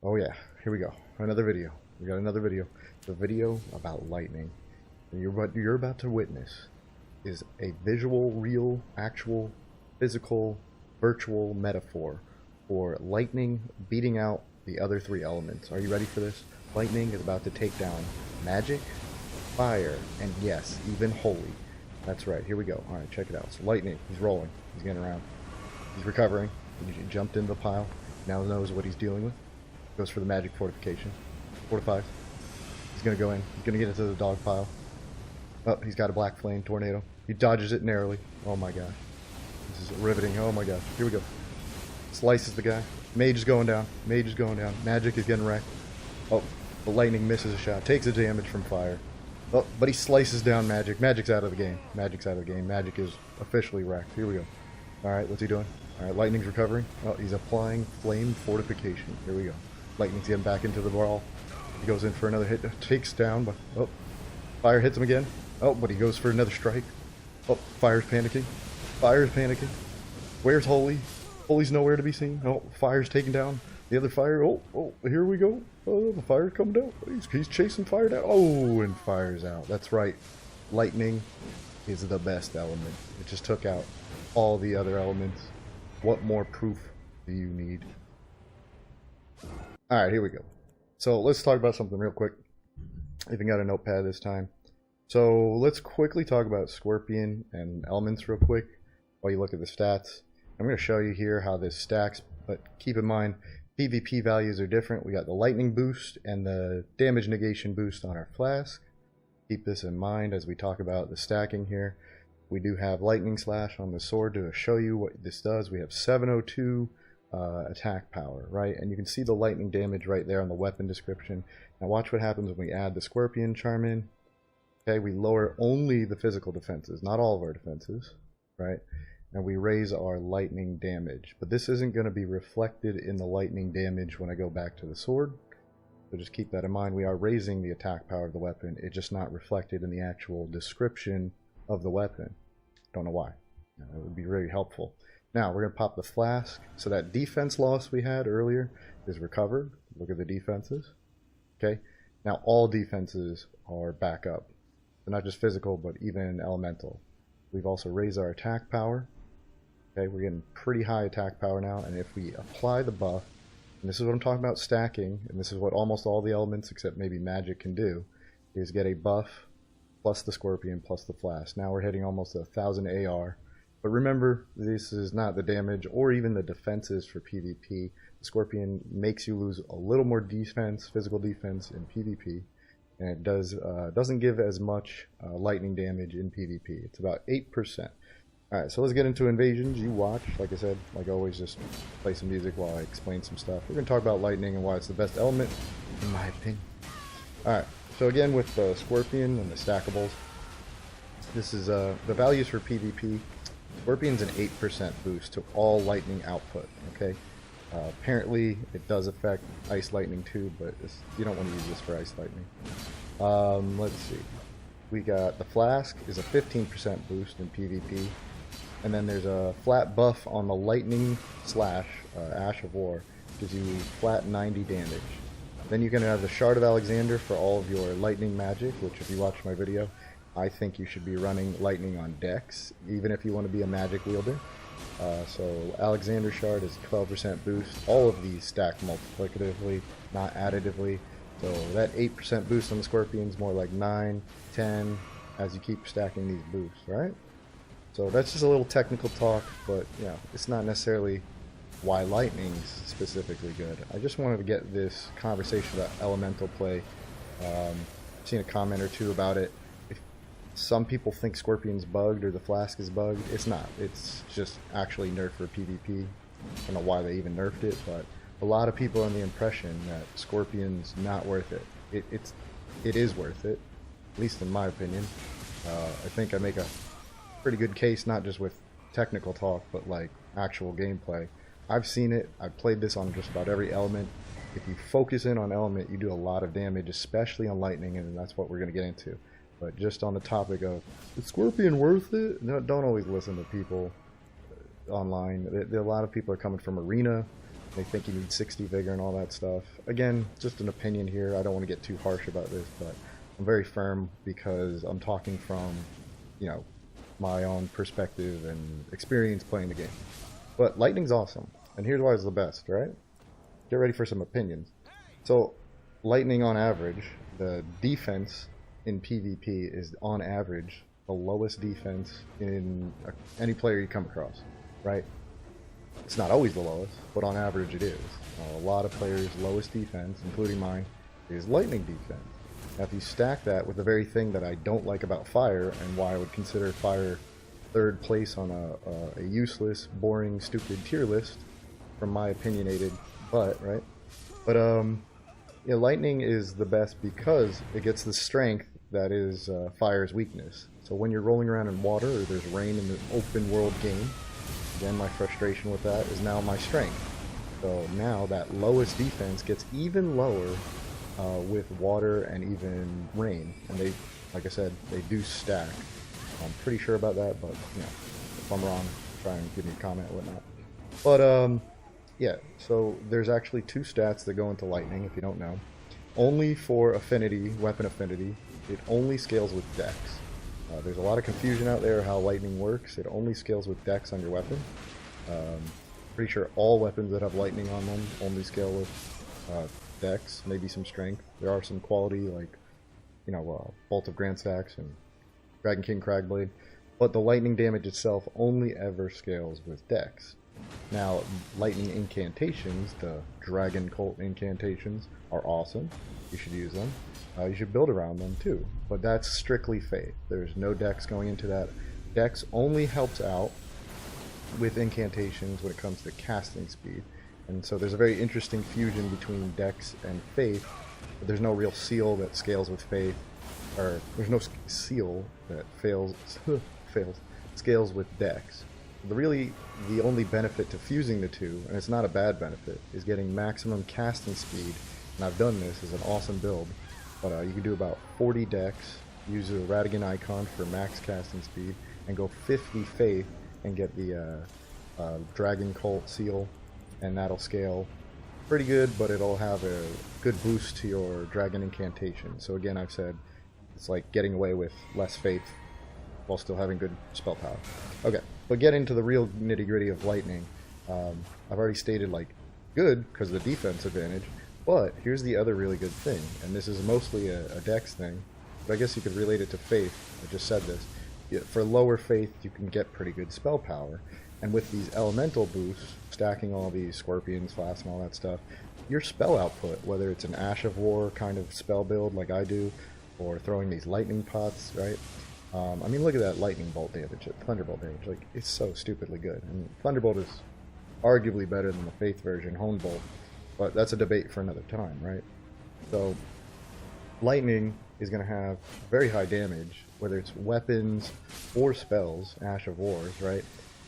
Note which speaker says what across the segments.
Speaker 1: Oh yeah, here we go. Another video. We got another video. The video about lightning. And you're about to witness is a visual, real, actual, physical, virtual metaphor for lightning beating out the other three elements. Are you ready for this? Lightning is about to take down magic, fire, and yes, even holy. That's right, here we go. Alright, check it out. So lightning, he's rolling. He's getting around. He's recovering. He jumped into the pile. Now knows what he's dealing with. Goes for the magic fortification. Fortifies. He's gonna go in. He's gonna get into the dog pile. Oh, he's got a black flame tornado. He dodges it narrowly. Oh my gosh. This is riveting. Oh my gosh. Here we go. Slices the guy. Mage is going down. Mage is going down. Magic is getting wrecked. Oh, the lightning misses a shot. Takes the damage from fire. Oh, but he slices down Magic. Magic's out of the game. Magic's out of the game. Magic is officially wrecked. Here we go. Alright, what's he doing? Alright, Lightning's recovering. Oh, he's applying flame fortification. Here we go. Lightning's getting back into the brawl. He goes in for another hit. Takes down, but oh, fire hits him again. Oh, but he goes for another strike. Oh, fire's panicking. Fire's panicking. Where's Holy? Holy's nowhere to be seen. Oh, fire's taken down. The other fire. Oh, here we go. Oh, the fire's coming down. He's chasing fire down. Oh, and fire's out. That's right. Lightning is the best element. It just took out all the other elements. What more proof do you need? Alright, here we go. So let's talk about something real quick. Even got a notepad this time. So let's quickly talk about Scorpion and elements real quick while you look at the stats. I'm going to show you here how this stacks, but keep in mind PvP values are different. We got the lightning boost and the damage negation boost on our flask. Keep this in mind as we talk about the stacking here. We do have lightning slash on the sword to show you what this does. We have 702 attack power, right? And you can see the lightning damage right there on the weapon description. Now watch what happens when we add the Scorpion charm in. Okay, we lower only the physical defenses, not all of our defenses, right? And we raise our lightning damage. But this isn't going to be reflected in the lightning damage when I go back to the sword. So just keep that in mind. We are raising the attack power of the weapon. It's just not reflected in the actual description of the weapon. Don't know why. That would be very helpful. Now we're going to pop the flask. So that defense loss we had earlier is recovered. Look at the defenses. Okay. Now all defenses are back up. So not just physical, but even elemental. We've also raised our attack power. Okay, we're getting pretty high attack power now. And if we apply the buff, and this is what I'm talking about stacking, and this is what almost all the elements except maybe magic can do, is get a buff plus the Scorpion plus the flask. Now we're hitting almost 1,000 AR. But remember, this is not the damage or even the defenses for PvP. The Scorpion makes you lose a little more defense, physical defense in PvP. And it doesn't give as much lightning damage in PvP. It's about 8%. Alright, so let's get into invasions. You watch, like I said, like always, just play some music while I explain some stuff. We're going to talk about lightning and why it's the best element, in my opinion. Alright, so again with the Scorpion and the stackables, this is the values for PvP. Scorpion's an 8% boost to all lightning output, okay? Apparently it does affect ice lightning too, but you don't want to use this for ice lightning. Let's see. We got the flask is a 15% boost in PvP. And then there's a flat buff on the lightning slash Ash of War. Gives you flat 90 damage. Then you're going to have the Shard of Alexander for all of your lightning magic, which if you watch my video, I think you should be running lightning on Dex, even if you want to be a magic wielder. So Alexander Shard is 12% boost. All of these stack multiplicatively, not additively. So that 8% boost on the Scorpion is more like 9, 10 as you keep stacking these boosts, right? So that's just a little technical talk, but yeah, it's not necessarily why lightning's specifically good. I just wanted to get this conversation about elemental play. Seen a comment or two about it. If some people think Scorpion's bugged or the flask is bugged, it's not. It's just actually nerfed for PvP. I don't know why they even nerfed it, but a lot of people are under the impression that Scorpion's not worth it. It is worth it, at least in my opinion. I think I make a pretty good case, not just with technical talk, but like actual gameplay. I've seen it. I've played this on just about every element. If you focus in on element, you do a lot of damage, especially on lightning, and that's what we're going to get into. But just on the topic of, is Scorpion worth it? No, don't always listen to people online. A lot of people are coming from Arena. They think you need 60 vigor and all that stuff. Again, just an opinion here. I don't want to get too harsh about this, but I'm very firm because I'm talking from, you know, my own perspective and experience playing the game. But lightning's awesome, and here's why it's the best, right? Get ready for some opinions. So, lightning on average, the defense in PvP is on average the lowest defense in any player you come across, right? It's not always the lowest, but on average it is. A lot of players' lowest defense, including mine, is lightning defense. Now if you stack that with the very thing that I don't like about fire, and why I would consider fire third place on a useless, boring, stupid tier list, from my opinionated butt, right? But yeah, lightning is the best because it gets the strength that is fire's weakness. So when you're rolling around in water or there's rain in the open world game, again, my frustration with that is now my strength. So now that lowest defense gets even lower with water and even rain. And they, like I said, they do stack. I'm pretty sure about that, but you know, if I'm wrong, try and give me a comment or whatnot. But yeah, so there's actually two stats that go into lightning, if you don't know. Only for affinity, weapon affinity, it only scales with dex. There's a lot of confusion out there how lightning works. It only scales with dex on your weapon. Pretty sure all weapons that have lightning on them only scale with dex, maybe some strength. There are some quality like, you know, Bolt of Grand Stacks and Dragon King Cragblade, but the lightning damage itself only ever scales with dex. Now, lightning incantations, the Dragon Cult incantations, are awesome. You should use them. You should build around them too, but that's strictly faith. There's no dex going into that. Dex only helps out with incantations when it comes to casting speed, and so there's a very interesting fusion between dex and faith, but there's no real seal that scales with faith, or there's no seal that scales with dex. The only benefit to fusing the two, and it's not a bad benefit, is getting maximum casting speed, and I've done this as an awesome build. But you can do about 40 dex, use a Radigan icon for max casting speed, and go 50 faith and get the Dragon Cult seal, and that'll scale pretty good, but it'll have a good boost to your Dragon incantation. So again, I've said it's like getting away with less faith while still having good spell power. Okay, but get into the real nitty-gritty of lightning. I've already stated like good because of the defense advantage. But here's the other really good thing, and this is mostly a dex thing, but I guess you could relate it to faith. I just said this. For lower faith, you can get pretty good spell power, and with these elemental boosts, stacking all these scorpions, flasks, and all that stuff, your spell output, whether it's an Ash of War kind of spell build like I do, or throwing these lightning pots, right? I mean, look at that lightning bolt damage, thunderbolt damage. Like, it's so stupidly good. And thunderbolt is arguably better than the faith version, hone bolt. But that's a debate for another time, right? So, lightning is going to have very high damage, whether it's weapons or spells, Ash of Wars, right?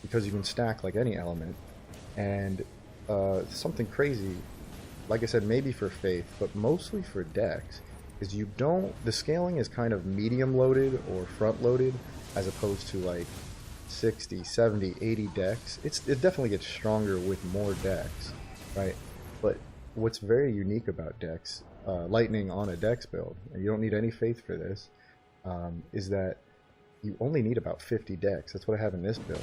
Speaker 1: Because you can stack like any element. And something crazy, like I said, maybe for faith, but mostly for dex, is the scaling is kind of medium loaded or front loaded, as opposed to like 60, 70, 80 dex. It definitely gets stronger with more dex, right? But what's very unique about dex, lightning on a dex build, and you don't need any faith for this, is that you only need about 50 dex. That's what I have in this build.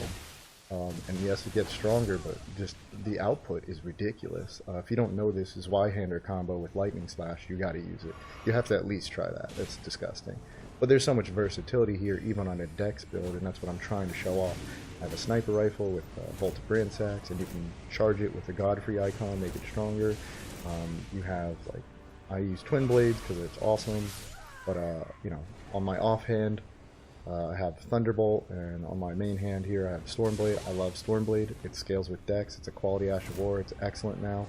Speaker 1: And yes, it gets stronger, but just the output is ridiculous. If you don't know this is Y-hander combo with lightning slash, you gotta use it. You have to at least try that. That's disgusting. But there's so much versatility here, even on a dex build, and that's what I'm trying to show off. I have a sniper rifle with Bolt of Grand Stacks, and you can charge it with the Godfrey icon, make it stronger. You have, like, I use twin blades because it's awesome, but you know, on my offhand, I have Thunderbolt, and on my main hand here I have Stormblade. I love Stormblade. It scales with Dex. It's a quality Ash of War. It's excellent now.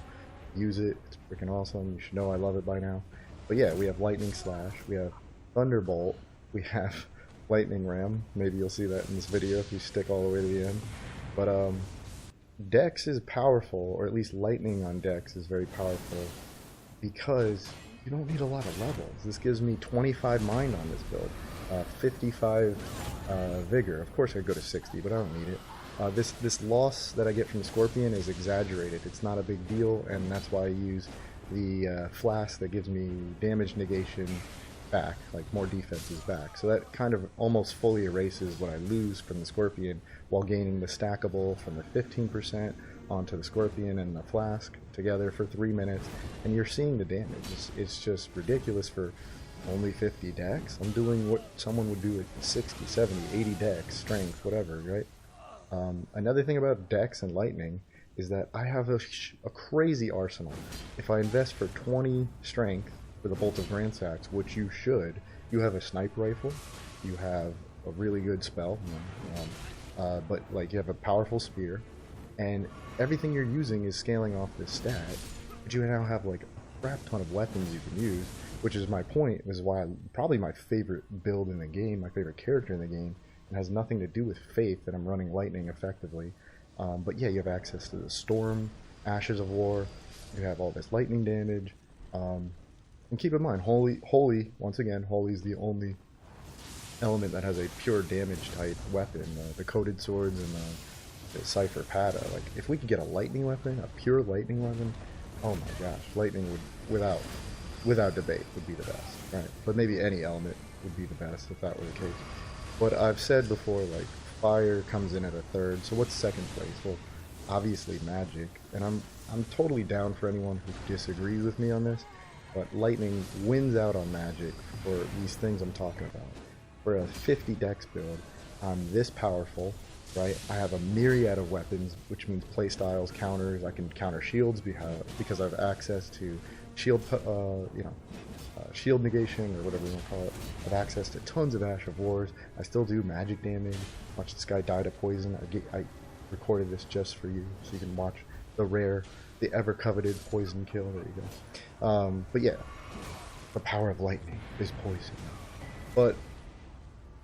Speaker 1: Use it. It's freaking awesome. You should know I love it by now. But yeah, we have Lightning Slash. We have Thunderbolt. We have Lightning Ram. Maybe you'll see that in this video if you stick all the way to the end. But Dex is powerful, or at least Lightning on Dex is very powerful, because you don't need a lot of levels. This gives me 25 mind on this build. 55 vigor. Of course I go to 60, but I don't need it. This loss that I get from the Scorpion is exaggerated. It's not a big deal, and that's why I use the flask that gives me damage negation back, like more defenses back. So that kind of almost fully erases what I lose from the Scorpion while gaining the stackable from the 15% onto the Scorpion and the flask together for 3 minutes, and you're seeing the damage. It's just ridiculous for only 50 dex. I'm doing what someone would do at 60, 70, 80 dex, strength, whatever, right? Another thing about dex and lightning is that I have a crazy arsenal. If I invest for 20 strength for the Bolt of Ransacs, which you should, you have a sniper rifle, you have a really good spell, but like you have a powerful spear, and everything you're using is scaling off this stat, but you now have like a crap ton of weapons you can use, which is my point. This is why probably my favorite build in the game, my favorite character in the game, and has nothing to do with Faith that I'm running lightning effectively. But yeah, you have access to the Storm, Ashes of War, you have all this lightning damage, and keep in mind, Holy, once again, Holy is the only element that has a pure damage type weapon, the Coated Swords and the Cypher Pada. Like, if we could get a lightning weapon, a pure lightning weapon, oh my gosh, lightning would, without debate, would be the best, right? But maybe any element would be the best if that were the case. But I've said before, like, fire comes in at a third, so what's second place? Well, obviously magic, and I'm totally down for anyone who disagrees with me on this, but lightning wins out on magic for these things I'm talking about. For a 50 dex build, I'm this powerful, right? I have a myriad of weapons, which means playstyles, counters. I can counter shields because I have access to shield, shield negation, or whatever you want to call it. I have access to tons of Ash of Wars. I still do magic damage. Watch this guy die to poison. I recorded this just for you, so you can watch the ever coveted poison kill. There you go. But yeah, the power of lightning is poison. But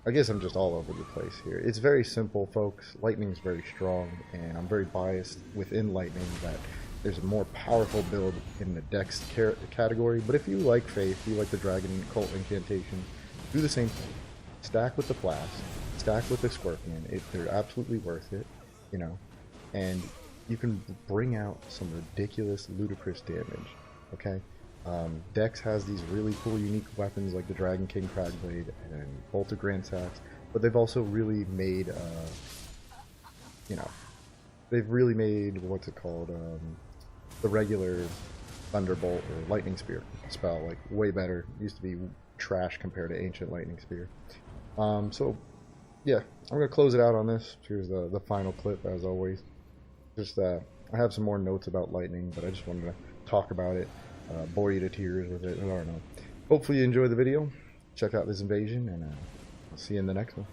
Speaker 1: I guess I'm just all over the place here. It's very simple, folks. Lightning is very strong, and I'm very biased within lightning that there's a more powerful build in the dex category. But if you like Faith, you like the Dragon Cult incantation, do the same thing. Stack with the Flask, stack with the Scorpion. They're absolutely worth it, you know. And you can bring out some ridiculous, ludicrous damage, okay? Dex has these really cool, unique weapons like the Dragon King Cragblade and Bolt of Ransacs, but they've also really made, they've really made, what's it called, the regular Thunderbolt or Lightning Spear spell, like, way better. It used to be trash compared to Ancient Lightning Spear. So, yeah, I'm going to close it out on this. Here's the final clip, as always. Just, I have some more notes about Lightning, but I just wanted to talk about it. Bore you to tears with it. I don't know. Hopefully you enjoyed the video. Check out this invasion, and I'll see you in the next one.